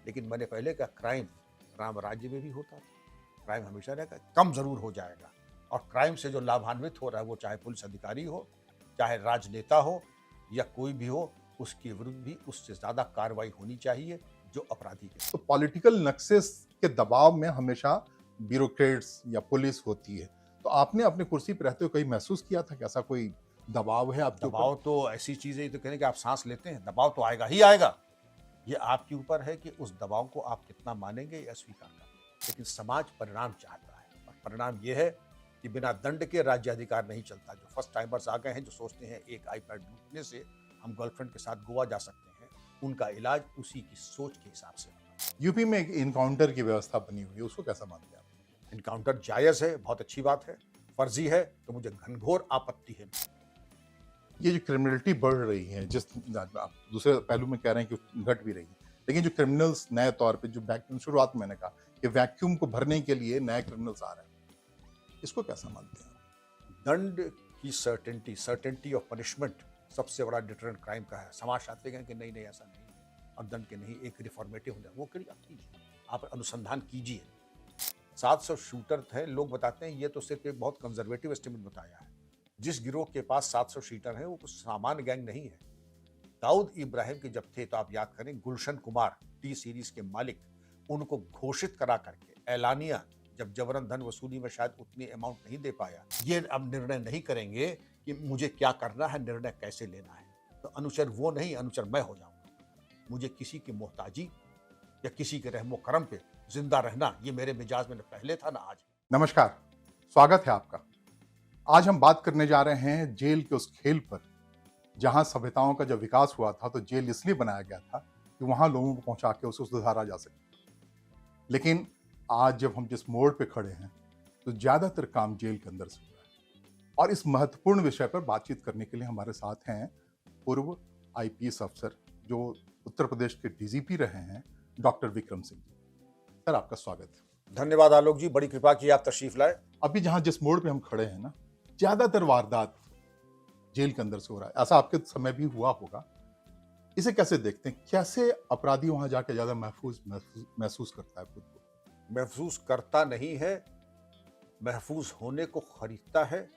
लेकिन मैंने पहले कहा क्राइम राम राज्य में भी होता था, क्राइम हमेशा रहेगा, कम ज़रूर हो जाएगा और क्राइम से जो लाभान्वित हो रहा है वो चाहे पुलिस अधिकारी हो, चाहे राजनेता हो या कोई भी हो, उसके विरुद्ध भी उससे ज़्यादा कार्रवाई होनी चाहिए जो अपराधी के तो पॉलिटिकल नक्सेस के दबाव में हमेशा ब्यूरोक्रेट्स या पुलिस होती है। तो आपने अपनी कुर्सी पे रहते हुए कहीं महसूस किया था कि ऐसा कोई दबाव है आपके ऊपर? दबाव तो ऐसी चीज़ है, ये तो कहने कि आप साँस लेते हैं, दबाव तो आएगा ही आएगा। ये आपके ऊपर है कि उस दबाव को आप कितना मानेंगे या स्वीकार करेंगे। लेकिन समाज परिणाम चाहता है और परिणाम ये है कि बिना दंड के राज्याधिकार नहीं चलता। जो फर्स्ट टाइमर्स आ गए हैं, जो सोचते हैं एक आईपैड लूटने से हम गर्लफ्रेंड के साथ गोवा जा सकते हैं, उनका इलाज उसी की सोच के हिसाब से होगा। यूपी में एक एनकाउंटर की व्यवस्था बनी हुई है, उसको कैसा मानते हैं आप? एनकाउंटर जायज़ है, बहुत अच्छी बात है। फर्जी है तो मुझे घनघोर आपत्ति है। ये जो क्रिमिनलिटी बढ़ रही है, जिस आप दूसरे पहलू में कह रहे हैं कि घट भी रही है, लेकिन जो क्रिमिनल्स नए तौर पे जो वैक्यूम शुरुआत में मैंने कहा कि वैक्यूम को भरने के लिए नए क्रिमिनल्स आ रहे हैं, इसको कैसा मानते हैं आप? दंड की सर्टेनिटी सर्टेनिटी ऑफ पनिशमेंट सबसे बड़ा डिटरेंट क्राइम का है। समाज चाहते हैं कि नहीं नहीं ऐसा नहीं है और दंड के नहीं एक रिफॉर्मेटिव होता है, वो करिए, आप कीजिए, आप अनुसंधान कीजिए। 700 शूटर थे, लोग बताते हैं ये तो सिर्फ एक बहुत कंजर्वेटिव एस्टिमेट बताया है। जिस गिरोह के पास 700 शूटर हैं वो कुछ सामान्य गैंग नहीं है। दाऊद इब्राहिम के जब थे तो आप याद करें, गुलशन कुमार टी सीरीज के मालिक, उनको घोषित करा करके ऐलानिया, जब जबरन धन वसूली में शायद उतनी अमाउंट नहीं दे पाया, ये अब निर्णय नहीं करेंगे कि मुझे क्या करना है, निर्णय कैसे लेना है। तो अनुचर वो नहीं, अनुचर मैं हो जाऊंगा। मुझे किसी की मोहताजी या किसी के रहमो करम पे जिंदा रहना, ये मेरे मिजाज में न पहले था ना आज है। नमस्कार, स्वागत है आपका। आज हम बात करने जा रहे हैं जेल के उस खेल पर, जहां सभ्यताओं का जब विकास हुआ था तो जेल इसलिए बनाया गया था कि वहां लोगों को पहुंचा के उसे सुधारा जा सके। लेकिन आज जब हम जिस मोड़ पे खड़े हैं तो ज्यादातर काम जेल के अंदर से हो रहा है और इस महत्वपूर्ण विषय पर बातचीत करने के लिए हमारे साथ हैं पूर्व आईपीएस अफसर जो उत्तर प्रदेश के डीजीपी रहे हैं, डॉक्टर विक्रम सिंह जी। सर, आपका स्वागत है। धन्यवाद आलोक जी, बड़ी कृपा की आप तशरीफ लाए। अभी जहां जिस मोड़ पे हम खड़े हैं ना, ज्यादातर वारदात जेल के अंदर से हो रहा है। ऐसा आपके समय भी हुआ होगा। इसे कैसे देखते हैं? कैसे अपराधी वहां जाके ज्यादा महफूज महसूस महसूस करता है खुद को? महफूज करता नहीं है, महफूज होने को खरीदता है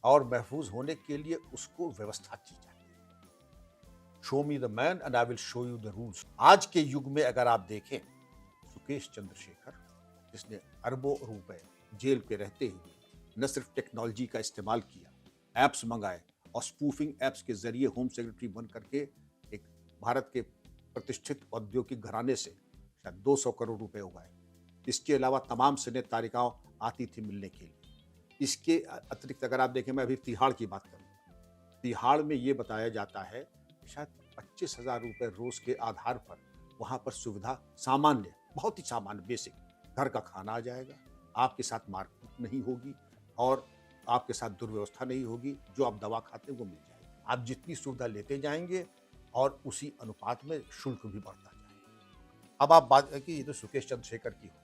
और महफूज होने के लिए उसको व्यवस्था की जाती है। Show me the man and I will show you the rules. आज के युग में अगर आप देखें, सुकेश चंद्रशेखर, जिसने अरबों रुपए जेल पे रहते हुए न सिर्फ टेक्नोलॉजी का इस्तेमाल किया, एप्स मंगाए और स्पूफिंग एप्स के जरिए होम सेक्रेटरी बन करके एक भारत के प्रतिष्ठित औद्योगिक घराने से शायद 200 करोड़ रुपए उगाए। इसके अलावा तमाम सिने तारिकाओं आती थी मिलने के लिए। इसके अतिरिक्त अगर आप देखें, मैं अभी तिहाड़ की बात करूं, तिहाड़ में ये बताया जाता है कि शायद 25,000 रुपए रोज के आधार पर वहां पर सुविधा सामान्य, बहुत ही सामान्य बेसिक घर का खाना आ जाएगा, आपके साथ मारपीट नहीं होगी और आपके साथ दुर्व्यवस्था नहीं होगी, जो आप दवा खाते हैं वो मिल जाएगी। आप जितनी सुविधा लेते जाएंगे और उसी अनुपात में शुल्क भी बढ़ता जाएगा। अब आप बात कि ये तो सुकेश चंद्रशेखर की हो,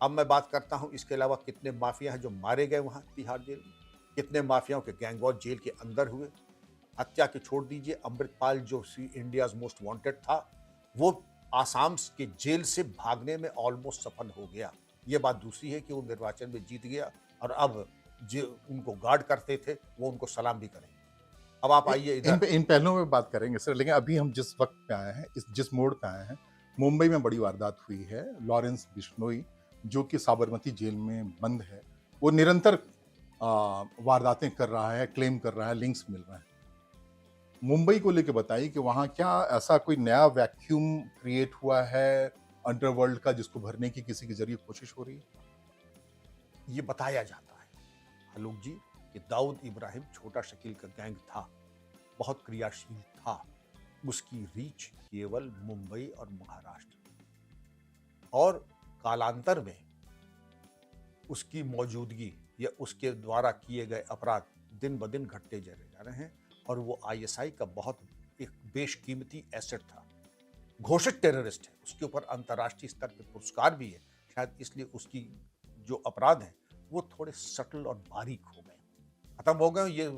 अब मैं बात करता हूं इसके अलावा कितने माफिया हैं जो मारे गए वहां तिहाड़ जेल में, कितने माफियाओं के गैंगवॉर जेल के अंदर हुए। हत्या के छोड़ दीजिए, अमृतपाल जो इंडियाज मोस्ट वांटेड था, वो आसाम के जेल से भागने में ऑलमोस्ट सफल हो गया। ये बात दूसरी है कि वो निर्वाचन में जीत गया और अब जो उनको गार्ड करते थे वो उनको सलाम भी करेंगे। अब आप आइए इधर। इन पहलुओं में बात करेंगे सर, लेकिन अभी हम जिस वक्त पे आए हैं, जिस मोड़ पे आए हैं, मुंबई में बड़ी वारदात हुई है। लॉरेंस बिश्नोई, जो कि साबरमती जेल में बंद है, वो निरंतर वारदातें कर रहा है, क्लेम कर रहा है, लिंक्स मिल रहे हैं। मुंबई को लेके बताइए कि वहाँ क्या ऐसा कोई नया वैक्यूम क्रिएट हुआ है अंडरवर्ल्ड का, जिसको भरने की किसी के जरिए कोशिश हो रही है? ये बताया जाता है आलोक जी कि दाऊद इब्राहिम छोटा शकील का गैंग था, बहुत क्रियाशील था। उसकी रीच केवल मुंबई और महाराष्ट्र, और कालांतर में उसकी मौजूदगी या उसके द्वारा किए गए अपराध दिन ब दिन घटते जा रहे हैं और वो आईएसआई का बहुत एक बेशकीमती एसेट था। घोषित टेररिस्ट है, उसके ऊपर अंतर्राष्ट्रीय स्तर पे पुरस्कार भी है, शायद इसलिए उसकी जो अपराध है वो थोड़े सटल और बारीक हो गए, खत्म हो गए, ये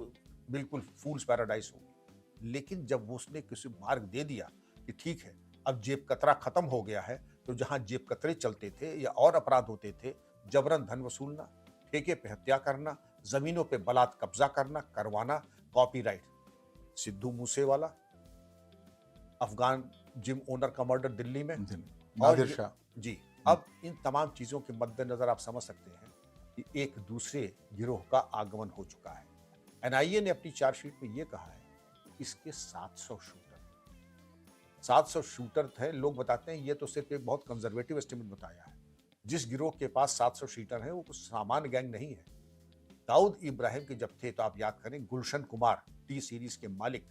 बिल्कुल फूल्स पैराडाइज हो गई। लेकिन जब उसने किसी मार्ग दे दिया कि ठीक है, अब जेब कतरा खत्म हो गया है, तो जहां जेब कतरे चलते थे या और अपराध होते थे, जबरन धन वसूलना, ठेके पे हत्या करना, जमीनों पे बलात् कब्जा करना, करवाना, copyright, Sidhu Moosewala, Afghan gym owner का मर्डर दिल्ली में, और नादिर शाह। जी, अब इन तमाम चीजों के मद्देनजर आप समझ सकते हैं कि एक दूसरे गिरोह का आगमन हो चुका है। एनआईए ने अपनी चार्जशीट में यह कहा है कि इसके 700 शूटर थे। लोग बताते हैं ये तो सिर्फ एक बहुत कंजर्वेटिव एस्टिमेट बताया है। जिस गिरोह के पास 700 शूटर हैं वो कुछ सामान्य गैंग नहीं है। दाऊद इब्राहिम के जब थे तो आप याद करें, गुलशन कुमार टी सीरीज के मालिक,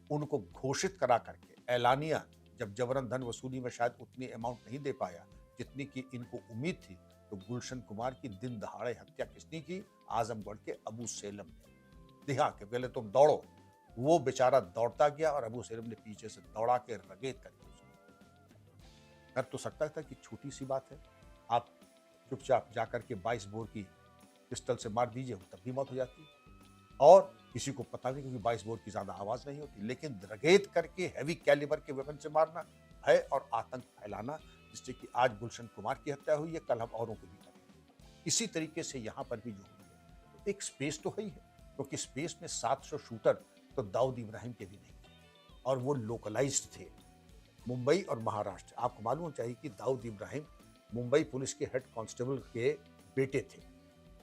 उनको घोषित करा करके ऐलानिया जब जबरन धन वसूली में शायद उतनी अमाउंट नहीं दे पाया जितनी की इनको उम्मीद थी, तो गुलशन कुमार की दिन दहाड़े हत्या किसने की? आजमगढ़ के अबू सेलम ने। दिखा के पहले तुम दौड़ो, वो बेचारा दौड़ता गया और अबू सेलम ने पीछे से दौड़ा के रगेत करके उसको। कर तो सकता था कि छोटी सी बात है, आप चुपचाप जाकर के 22 बोर की पिस्टल से मार दीजिए, तब भी मौत हो जाती है और किसी को पता नहीं, क्योंकि 22 बोर की ज्यादा आवाज नहीं होती। लेकिन रगेत करके हैवी कैलिबर के वेपन से मारना, भय और आतंक फैलाना, जिससे कि आज गुलशन कुमार की हत्या हुई है, कल हम औरों को भी करेंगे। इसी तरीके से यहाँ पर भी जो हुई है, तो एक स्पेस तो है ही है, क्योंकि स्पेस में 700 शूटर तो दाऊद इब्राहिम के भी नहीं थे और वो लोकलाइज्ड थे, मुंबई और महाराष्ट्र। आपको मालूम चाहिए कि दाऊद इब्राहिम मुंबई पुलिस के हेड कांस्टेबल के बेटे थे,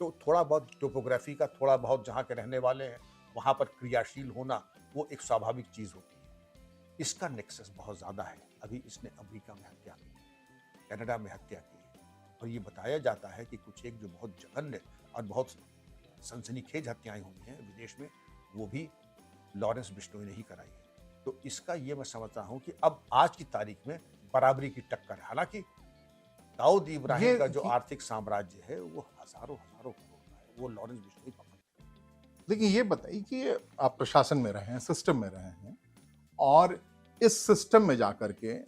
तो थोड़ा बहुत टोपोग्राफी का, थोड़ा बहुत जहाँ के रहने वाले हैं वहाँ पर क्रियाशील होना वो एक स्वाभाविक चीज़ होती है। इसका नेक्सस बहुत ज़्यादा है। अभी इसने अमेरिका में हत्या की, कनाडा में हत्या की है, और ये बताया जाता है कि कुछ एक जो बहुत जघन्य और बहुत सनसनीखेज हत्याएं हुई हैं विदेश में, वो भी लॉरेंस बिश्नोई ने ही कराई है। तो इसका ये मैं समझता हूँ कि अब आज की तारीख में बराबरी की टक्कर है। हालांकि दाऊद इब्राहिम का जो आर्थिक साम्राज्य है वो हजारों हजारों करोड़ का है, वो लॉरेंस बिश्नोई पकड़। लेकिन ये बताइए कि आप प्रशासन में रहे हैं, सिस्टम में रहे हैं, और इस सिस्टम में जाकर के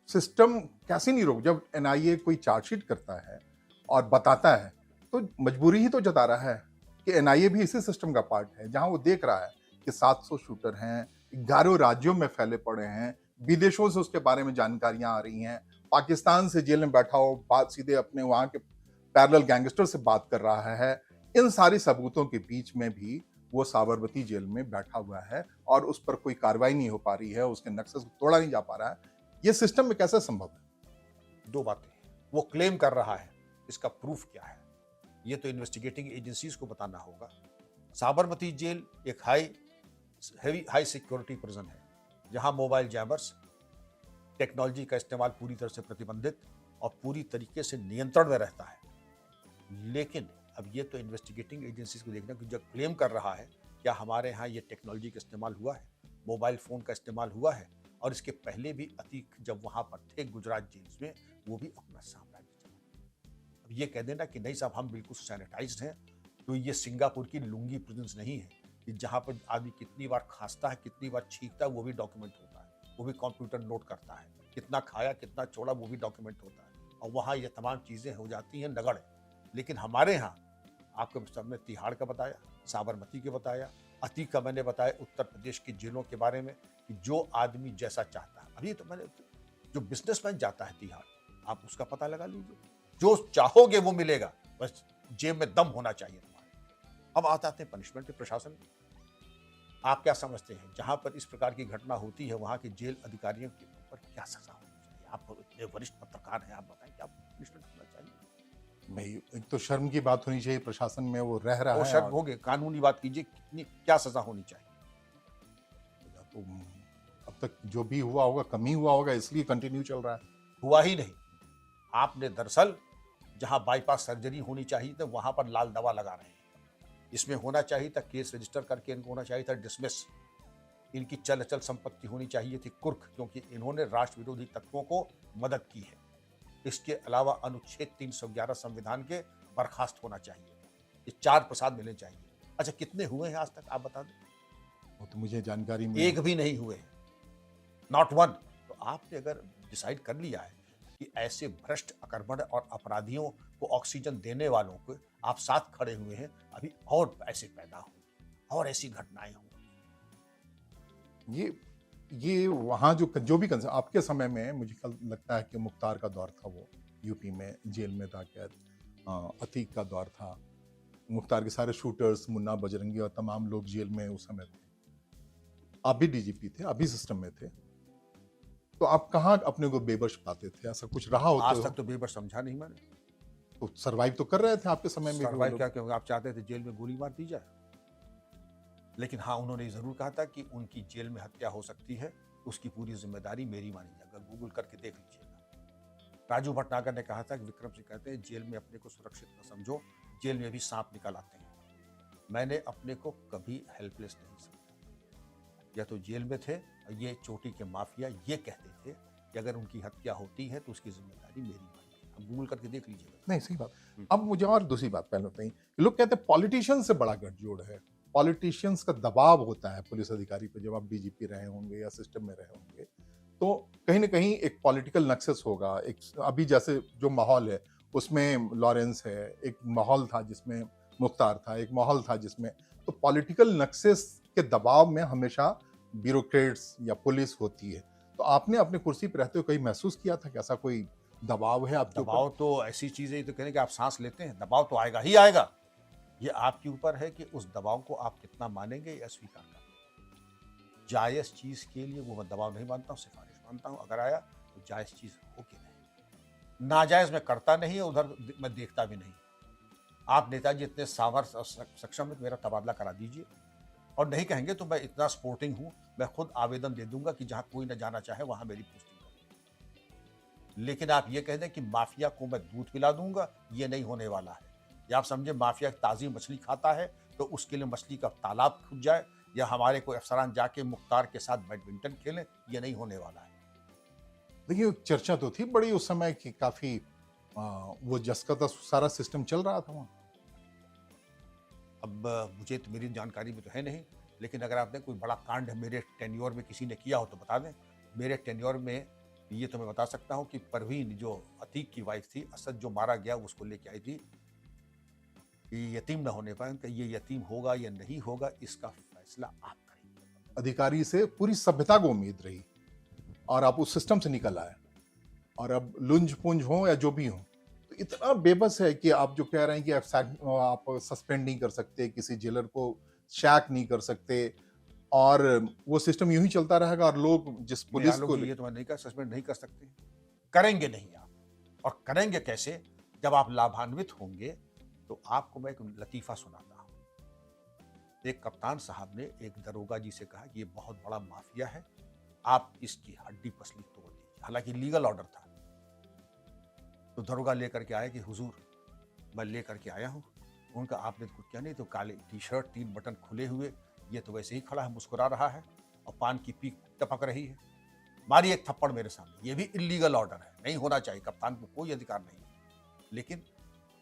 सिस्टम कैसे नहीं रोक? जब एनआईए कोई चार्जशीट करता है और बताता है, तो मजबूरी ही तो जता रहा है कि एनआईए भी इसी सिस्टम का पार्ट है, जहां वो देख रहा है कि 700 शूटर हैं, 11 राज्यों में फैले पड़े हैं, विदेशों से उसके बारे में जानकारियां आ रही हैं, पाकिस्तान से जेल में बैठा हो, बात सीधे अपने वहां के पैरेलल गैंगस्टर से बात कर रहा है। इन सारी सबूतों के बीच में भी वो साबरमती जेल में बैठा हुआ है और उस पर कोई कार्रवाई नहीं हो पा रही है, उसके नक्सस को तोड़ा नहीं जा पा रहा है। ये सिस्टम में कैसे संभव है? दो बातें, वो क्लेम कर रहा है, इसका प्रूफ क्या है, ये तो इन्वेस्टिगेटिंग एजेंसीज को बताना होगा। साबरमती जेल एक हाई सिक्योरिटी प्रिजन है, जहां मोबाइल जैमर्स, टेक्नोलॉजी का इस्तेमाल पूरी तरह से प्रतिबंधित और पूरी तरीके से नियंत्रण में रहता है। लेकिन अब ये तो इन्वेस्टिगेटिंग एजेंसीज को देखना कि जब क्लेम कर रहा है, क्या हमारे यहाँ ये टेक्नोलॉजी का इस्तेमाल हुआ है, मोबाइल फोन का इस्तेमाल हुआ है, और इसके पहले भी अतीक जब वहां पर थे गुजरात जेल्स में, वो भी अपना साम्राज्य चला। अब ये कह देना कि नहीं साहब हम बिल्कुल सैनिटाइज्ड हैं, तो ये सिंगापुर की लुंगी प्रिजन्स नहीं है कि जहां पर आदमी कितनी बार खांसता है, कितनी बार छींकता है, वो भी डॉक्यूमेंट होता है, वो भी कंप्यूटर नोट करता है, कितना खाया कितना छोड़ा वो भी डॉक्यूमेंट होता है, और वहाँ ये तमाम चीजें हो जाती हैं नगड़। लेकिन हमारे यहाँ आपको सबने तिहाड़ का बताया, साबरमती के बताया, अतीक का मैंने बताया, उत्तर प्रदेश की जेलों के बारे में कि जो आदमी जैसा चाहता है। अभी तो मैंने जो बिजनेसमैन जाता है तिहाड़, आप उसका पता लगा लीजिए, जो चाहोगे वो मिलेगा, बस जेब में दम होना चाहिए तुम्हारे। अब आते हैं पनिशमेंट के प्रशासन में। आप क्या समझते हैं जहां पर इस प्रकार की घटना होती है वहां के जेल अधिकारियों के ऊपर क्या सजा होनी चाहिए? आप इतने वरिष्ठ पत्रकार हैं, आप बताएं क्या पनिशमेंट होना चाहिए? भाई, एक तो शर्म की बात होनी चाहिए, प्रशासन में वो रह रहा वो है। शर्म होगी, कानूनी बात कीजिए, कितनी क्या सजा होनी चाहिए? तो अब तक जो भी हुआ होगा कम ही हुआ होगा, इसलिए कंटिन्यू चल रहा है। हुआ ही नहीं। आपने दरअसल जहां बाईपास सर्जरी होनी चाहिए थी वहां पर लाल दवा लगा रहे हैं। इसमें होना चाहिए था केस रजिस्टर करके, इनको होना चाहिए था डिसमिस, इनकी चल अचल संपत्ति होनी चाहिए थी कुर्क, क्योंकि इन्होंने राष्ट्र विरोधी तत्वों को मदद की है। इसके अलावा अनुच्छेद 311 संविधान के बर्खास्त होना चाहिए। ये 4 प्रसाद मिलने चाहिए। अच्छा, कितने हुए हैं आज तक आप बता दें? वो तो मुझे जानकारी में एक भी नहीं हुए, नॉट वन। तो आपने अगर डिसाइड कर लिया है कि ऐसे भ्रष्ट, अकर्मण्य और अपराधियों को ऑक्सीजन देने वालों को आप साथ खड़े हुए हैं, अभी और ऐसे पैदा हो और ऐसी घटनाएं हो। ये ये वहाँ जो जो भी आपके समय में मुझे लगता है कि मुख्तार का दौर था, वो यूपी में जेल में था कैद। अतीक का दौर था, मुख्तार के सारे शूटर्स, मुन्ना बजरंगी और तमाम लोग जेल में उस समय थे। आप भी डीजीपी थे, आप भी सिस्टम में थे, तो आप कहाँ अपने को बेबस पाते थे? ऐसा कुछ रहा हो आज तक तो बेबस समझा नहीं मैंने। तो सर्वाइव तो कर रहे थे आपके समय में भी वो सर्वाइव लोग। क्या क्योंकि आप चाहते थे जेल में गोली मार दी जाए? लेकिन हाँ, उन्होंने जरूर कहा था कि उनकी जेल में हत्या हो सकती है, उसकी पूरी जिम्मेदारी मेरी मानी जाएगा। गूगल करके देख लीजिएगा। राजू भटनागर ने कहा था कि विक्रम सिंह कहते हैं जेल में अपने को सुरक्षित न समझो, जेल में भी सांप निकल आते हैं। मैंने अपने को कभी हेल्पलेस नहीं समझा। या तो जेल में थे, ये चोटी के माफिया ये कहते थे कि अगर उनकी हत्या होती है तो उसकी जिम्मेदारी मेरी मानी। अब गूगल करके देख लीजिएगा। नहीं, सही बात। अब मुझे और दूसरी बात पहले बताइए, लोग कहते हैं पॉलिटिशियन से बड़ा गठजोड़ है, पॉलिटिशियंस का दबाव होता है पुलिस अधिकारी पे, जब आप डीजीपी रहे होंगे या सिस्टम में रहे होंगे, तो कहीं ना कहीं एक पॉलिटिकल नक्सस होगा। एक अभी जैसे जो माहौल है उसमें लॉरेंस है, एक माहौल था जिसमें मुख्तार था, एक माहौल था जिसमें, तो पॉलिटिकल नक्सस के दबाव में हमेशा ब्यूरोक्रेट्स या पुलिस होती है। तो आपने अपनी कुर्सी पर रहते हुए कहीं महसूस किया था कि ऐसा कोई दबाव है आपके ऊपर? दबाव तो ऐसी चीज है, तो कहने कि आप सांस लेते हैं, दबाव तो आएगा ही आएगा। ये आपके ऊपर है कि उस दबाव को आप कितना मानेंगे या स्वीकार करेंगे। जायज चीज के लिए वो मैं दबाव नहीं मानता हूँ, सिफारिश मानता हूँ। अगर आया तो जायज चीज हो कि नहीं। नाजायज मैं करता नहीं है, उधर मैं देखता भी नहीं। आप नेताजी इतने सामर्थ्य और सक्षम है, मेरा तबादला करा दीजिए। और नहीं कहेंगे तो मैं इतना स्पोर्टिंग हूं, मैं खुद आवेदन दे दूंगा कि जहां कोई न जाना चाहे वहां मेरी पोस्टिंग कर। लेकिन आप ये कह दें कि माफिया को मैं दूध पिला दूंगा, ये नहीं होने वाला है। या आप समझे माफिया ताजी मछली खाता है तो उसके लिए मछली का तालाब खुद जाए, या हमारे कोई अफसरान जाके मुख्तार के साथ बैडमिंटन खेलें, ये नहीं होने वाला है। देखिए, चर्चा तो थी बड़ी उस समय की, काफी वो जस का सारा सिस्टम चल रहा था वहाँ। अब मुझे तो मेरी जानकारी में तो है नहीं, लेकिन अगर आपने कोई बड़ा कांड मेरे टेन्योर में किसी ने किया हो तो बता दें। मेरे टेन्योर में ये तो मैं बता सकता हूँ कि परवीन जो अतीक की वाइफ थी, असद जो मारा गया, उसको लेके आई थी कि यतीम ना होने पाए। उनका ये यतीम होगा या नहीं होगा, इसका फैसला आप करेंगे। अधिकारी से पूरी सभ्यता को उम्मीद रही और आप उस सिस्टम से निकल आए, और अब लुंज पुंज हो या जो भी हो, तो इतना बेबस है कि आप जो कह रहे हैं कि आप सस्पेंड नहीं कर सकते, किसी जेलर को शैक नहीं कर सकते, और वो सिस्टम यूं ही चलता रहेगा, और लोग जिस नहीं पुलिस आलोक को जी, ये तो मैं नहीं कर, सस्पेंड नहीं कर सकते, करेंगे नहीं आप। और करेंगे कैसे? जब आप लाभान्वित होंगे। तो आपको मैं एक लतीफा सुनाता हूँ। एक कप्तान साहब ने एक दरोगा जी से कहा कि ये बहुत बड़ा माफिया है, आप इसकी हड्डी पसली तोड़ दीजिए। हालांकि लीगल ऑर्डर था। तो दरोगा लेकर के आया कि हुजूर मैं लेकर के आया हूँ। उनका आपने तो कुछ किया नहीं, तो काले टी शर्ट, 3 बटन खुले हुए, ये तो वैसे ही खड़ा है, मुस्कुरा रहा है और पान की पीक टपक रही है। मारी एक थप्पड़ मेरे सामने। ये भी इलीगल ऑर्डर है, नहीं होना चाहिए, कप्तान को कोई अधिकार नहीं है। लेकिन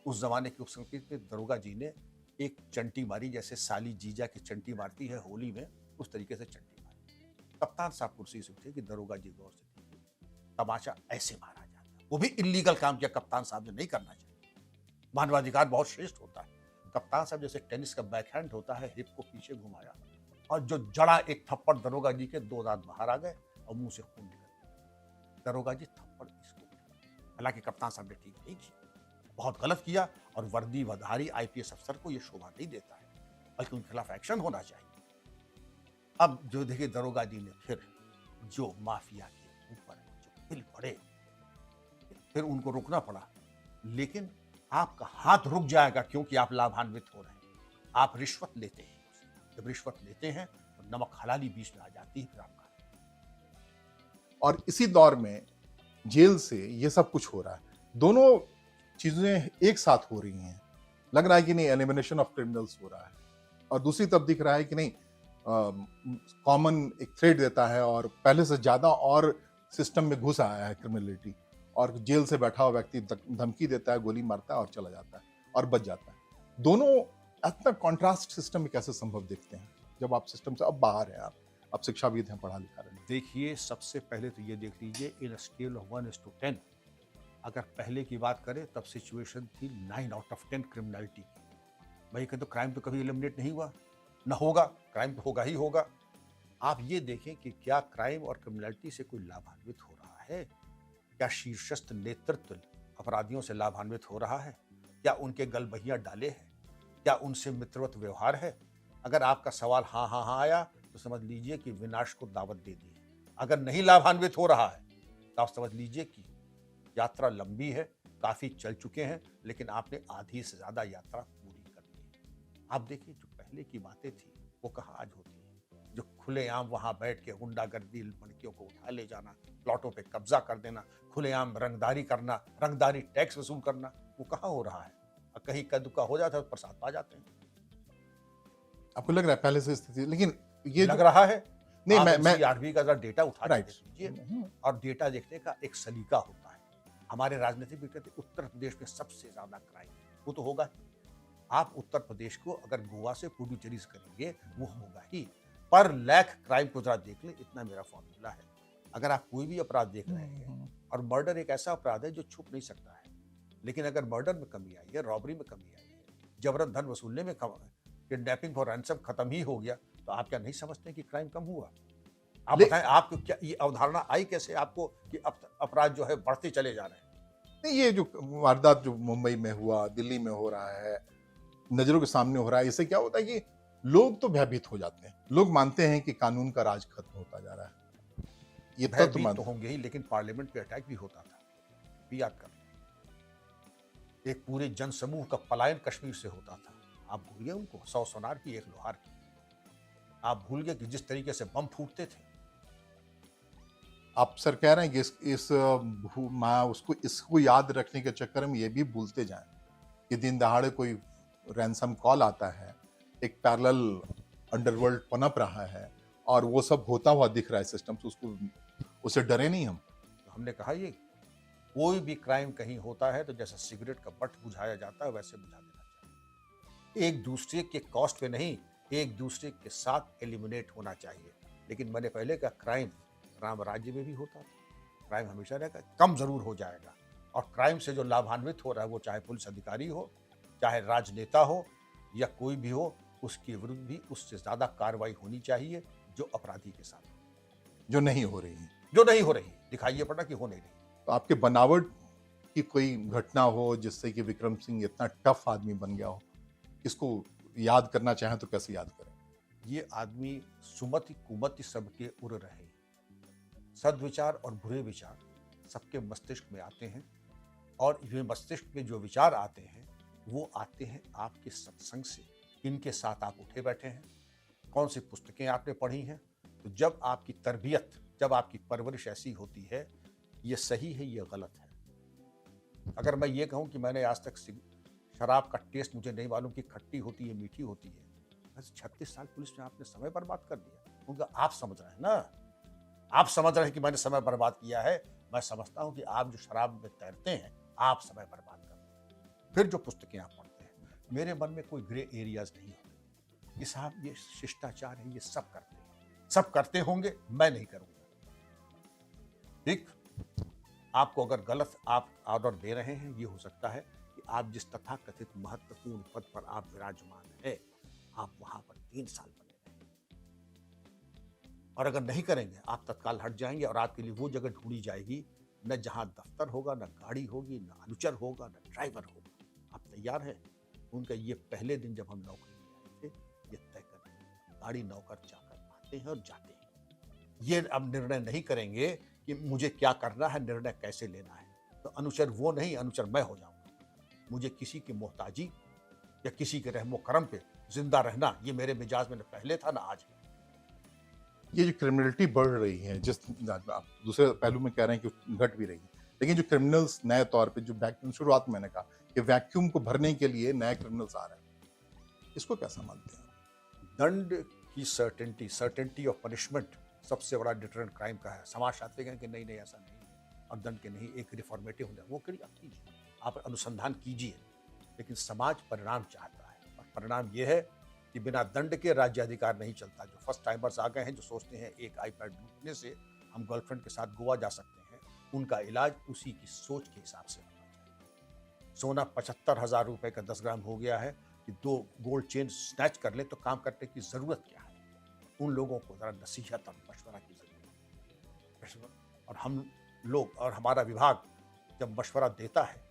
उस जमाने की संस्कृति में दरोगा जी ने एक चंटी मारी, जैसे साली जीजा की चंटी मारती है होली में, उस तरीके से चंटी मारी। कप्तान साहब कुर्सी से उठे कि दरोगा जी गौर से देखिए, तमाशा ऐसे मारा जाता है। वो भी इलीगल काम किया कप्तान साहब ने, नहीं करना चाहिए। मानवाधिकार बहुत श्रेष्ठ होता है। कप्तान साहब जैसे टेनिस का बैकहैंड होता है, हिप को पीछे घुमाया और जो जड़ा एक थप्पड़, दरोगा जी के 2 दांत बाहर आ गए और मुंह से खून निकल गया। दरोगा जी थप्पड़ इसको, हालांकि कप्तान साहब ने ठीक नहीं किया, बहुत गलत किया, और वर्दीधारी आईपीएस अफसर को यह शोभा नहीं देता है, बल्कि उनके खिलाफ एक्शन होना चाहिए। अब जो देखिए दरोगा जी ने फिर जो माफिया के ऊपर जो बिल पड़े, फिर उनको रोकना पड़ा। लेकिन आपका हाथ रुक जाएगा क्योंकि आप लाभान्वित हो रहे हैं। आप रिश्वत लेते हैं, जब रिश्वत लेते हैं तो नमक हलाली बीच में आ जाती है, फिर आपका। और इसी दौर में जेल से ये सब कुछ हो रहा है, दोनों चीजें एक साथ हो रही हैं। लग रहा है कि नहीं, एलिमिनेशन ऑफ क्रिमिनल्स हो रहा है, और दूसरी तरफ दिख रहा है कि नहीं, कॉमन एक थ्रेड देता है और पहले से ज्यादा और सिस्टम में घुस आया है क्रिमिनलिटी, और जेल से बैठा हुआ व्यक्ति धमकी देता है, गोली मारता है और चला जाता है और बच जाता है। दोनों इतना कॉन्ट्रास्ट सिस्टम में कैसे संभव देखते हैं, जब आप सिस्टम से अब बाहर हैं, आप शिक्षाविद हैं, पढ़ा लिखा रहे हैं? देखिए, सबसे पहले तो ये देख लीजिए, इन स्केल ऑफ 1:10, अगर पहले की बात करें तब सिचुएशन थी 9 आउट ऑफ 10 क्रिमिनलिटी की। भाई कहते तो क्राइम तो कभी एलिमिनेट नहीं हुआ, ना होगा, क्राइम तो होगा ही होगा। आप ये देखें कि क्या क्राइम और क्रिमिनलिटी से कोई लाभान्वित हो रहा है? क्या शीर्षस्थ नेतृत्व अपराधियों से लाभान्वित हो रहा है? क्या उनके गलबहियां डाले हैं? क्या उनसे मित्रवत व्यवहार है? अगर आपका सवाल हाँ हाँ हाँ आया तो समझ लीजिए कि विनाश को दावत दे दी है। अगर नहीं लाभान्वित हो रहा है तो आप समझ लीजिए कि यात्रा लंबी है, काफी चल चुके हैं, लेकिन आपने आधी से ज्यादा यात्रा पूरी कर ली है। आप देखिए जो पहले की बातें थी वो कहाँ आज होती है। जो खुलेआम वहां बैठ के गुंडागर्दी लड़कियों को उठा ले जाना, प्लॉटों पे कब्जा कर देना, खुलेआम रंगदारी करना, रंगदारी टैक्स वसूल करना, वो कहाँ हो रहा है? और कहीं का दुका हो जाता है तो प्रसाद पा जाते हैं। आपको लग रहा है पहले से स्थिति, लेकिन ये लग जो रहा है। नहीं, आप मैं एनसीआरबी का जरा डेटा उठा के राइट। देख लीजिए, और डेटा देखने का एक सलीका होता है। हमारे राजनीतिक भी कहते हैं उत्तर प्रदेश में सबसे ज्यादा क्राइम है, वो तो होगा ही। आप उत्तर प्रदेश को अगर गोवा से पुडुचेरी से करेंगे वो होगा ही। पर लाख क्राइम को जरा देख लें, इतना मेरा फॉर्मूला है। अगर आप कोई भी अपराध देख रहे हैं, और मर्डर एक ऐसा अपराध है जो छुप नहीं सकता है, लेकिन अगर मर्डर में कमी आई है, रॉबरी में कमी आई है, जबरन धन वसूलने में कम, किडनैपिंग फॉर रैंसम खत्म ही हो गया, तो आप क्या नहीं समझते कि क्राइम कम हुआ? आप ले- बताएं, आपको क्या ये अवधारणा आई कैसे आपको कि अपराध जो है बढ़ते चले जा रहे हैं? नहीं, ये जो वारदात जो मुंबई में हुआ, दिल्ली में हो रहा है, नजरों के सामने हो रहा है, इससे क्या होता है कि लोग तो भयभीत हो जाते हैं। लोग मानते हैं कि कानून का राज खत्म होता जा रहा है। ये तत्व भयभीत तो मानते हैं। होंगे ही, लेकिन पार्लियामेंट पे अटैक भी होता था, भी याद कर। एक पूरे जनसमूह का पलायन कश्मीर से होता था। आप भूल गए उनको, 100 सोनार की, 1 लोहार की। आप भूल गए कि जिस तरीके से बम फूटते थे। आप सर कह रहे हैं कि उसको इसको याद रखने के चक्कर में ये भी भूलते जाएं कि दिन दहाड़े कोई रैंसम कॉल आता है, एक पैरेलल अंडरवर्ल्ड पनप रहा है और वो सब होता हुआ दिख रहा है सिस्टम से, उसको उससे डरे नहीं हम। तो हमने कहा ये कोई भी क्राइम कहीं होता है तो जैसा सिगरेट का बट बुझाया जाता है वैसे बुझा देना चाहिए। एक दूसरे के कॉस्ट पे नहीं, एक दूसरे के साथ एलिमिनेट होना चाहिए। लेकिन मैंने पहले कहा क्राइम राम राज्य में भी होता था। क्राइम हमेशा रहेगा, कम जरूर हो जाएगा। और क्राइम से जो लाभान्वित हो रहा है वो चाहे पुलिस अधिकारी हो, चाहे राजनेता हो, या कोई भी हो, उसके विरुद्ध भी उससे ज्यादा कार्रवाई होनी चाहिए जो अपराधी के साथ, जो नहीं हो रही है। जो नहीं हो रही, दिखाइए पड़ा कि हो नहीं रही। तो आपके बनावट की कोई घटना हो जिससे कि विक्रम सिंह इतना टफ आदमी बन गया हो, इसको याद करना चाहें तो कैसे याद करें? ये आदमी सुमति कुमति सबके उड़ रहे। सद्विचार और बुरे विचार सबके मस्तिष्क में आते हैं, और ये मस्तिष्क में जो विचार आते हैं वो आते हैं आपके सत्संग से। इनके साथ आप उठे बैठे हैं, कौन सी पुस्तकें आपने पढ़ी हैं। तो जब आपकी तरबियत, जब आपकी परवरिश ऐसी होती है, ये सही है ये गलत है। अगर मैं ये कहूं कि मैंने आज तक शराब का टेस्ट मुझे नहीं मालूम कि खट्टी होती है मीठी होती है, बस 36 साल पुलिस में आपने समय बर्बाद कर दिया। उनका आप समझ रहे हैं ना, आप समझ रहे हैं कि मैंने समय बर्बाद किया है। मैं समझता हूं कि आप जो शराब में तैरते हैं आप समय बर्बाद कर रहे हैं। फिर जो पुस्तकें आप पढ़ते हैं, मेरे मन में कोई ग्रे एरियाज नहीं होते। ये साहब ये शिष्टाचार है, ये सब करते हैं, सब करते होंगे, मैं नहीं करूंगा। ठीक, आपको अगर गलत आप ऑर्डर दे रहे हैं, ये हो सकता है कि आप जिस तथाकथित महत्वपूर्ण पद पर आप विराजमान है, आप वहां पर 3 साल बने रहें, और अगर नहीं करेंगे आप तत्काल हट जाएंगे, और आपके लिए वो जगह ढूंढी जाएगी न जहां दफ्तर होगा, न गाड़ी होगी, न अनुचर होगा, न ड्राइवर होगा। आप तैयार हैं? उनका ये पहले दिन जब हम नौकरी में आए थे, ये तय कर, गाड़ी नौकर चाकर आते हैं और जाते हैं। ये अब निर्णय नहीं करेंगे कि मुझे क्या करना है, निर्णय कैसे लेना है। तो अनुचर वो नहीं, अनुचर मैं हो जाऊंगा। मुझे किसी की मोहताजी या किसी के रहमो करम पे जिंदा रहना, ये मेरे मिजाज में न पहले था ना आज है। ये जो क्रिमिनलिटी बढ़ रही है, जिस आप दूसरे पहलू में कह रहे हैं कि घट भी रही है, लेकिन जो क्रिमिनल्स नए तौर पे जो वैक्यूम, शुरुआत में मैंने कहा कि वैक्यूम को भरने के लिए नए क्रिमिनल्स आ रहे हैं, इसको क्या समझते हैं? दंड की सर्टेनिटी, सर्टेनिटी ऑफ पनिशमेंट सबसे बड़ा डिटरेंट क्राइम का है। समाजशास्त्री कहें कि नहीं नहीं ऐसा नहीं है, और दंड के नहीं, एक रिफॉर्मेटिव होता है, वो करिए, आप कीजिए, आप अनुसंधान कीजिए। लेकिन समाज परिणाम चाहता है, और परिणाम ये है कि बिना दंड के राज्याधिकार नहीं चलता। जो फर्स्ट टाइमर्स आ गए हैं, जो सोचते हैं एक आईपैड लूटने से हम गर्लफ्रेंड के साथ गोवा जा सकते हैं, उनका इलाज उसी की सोच के हिसाब से होना चाहिए। सोना 75,000 रुपए का 10 ग्राम हो गया है कि 2 गोल्ड चेन स्नैच कर ले तो काम करने की जरूरत क्या है? उन लोगों को ज़रा नसीहत और मशवरा की ज़रूरत है। और हम लोग और हमारा विभाग जब मशवरा देता है,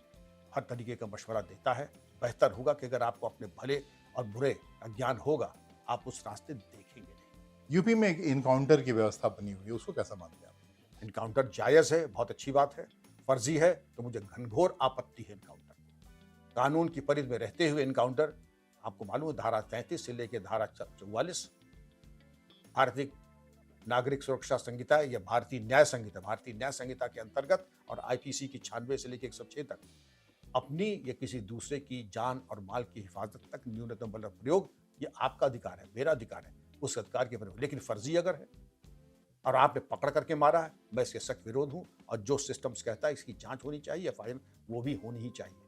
हर तरीके का मशवरा देता है, बेहतर होगा कि अगर आपको अपने भले और बुरे का ज्ञान होगा, आप उस रास्ते देखेंगे नहीं। यूपी में एक इनकाउंटर की व्यवस्था बनी हुई है, उसको कैसा मानते हैं आप? इनकाउंटर जायज़ है, बहुत अच्छी बात है। फर्जी है तो मुझे घनघोर आपत्ति है इनकाउंटर। कानून की परिधि में रहते हुए इनकाउंटर, आपको मालूम है धारा 33 से लेकर धारा 44 भारतीय नागरिक सुरक्षा संहिता या भारतीय न्याय संहिता के अंतर्गत और आईपीसी की 96 से लेकर 106 तक अपनी या किसी दूसरे की जान और माल की हिफाजत तक न्यूनतम बल का प्रयोग, ये आपका अधिकार है, मेरा अधिकार है, उस अधिकार के प्रयोग। लेकिन फर्जी अगर है और आपने पकड़ करके मारा है, मैं इसके सख्त विरोध हूं। और जो सिस्टम्स कहता है इसकी जांच होनी चाहिए, एफआईआर वो भी होनी ही चाहिए।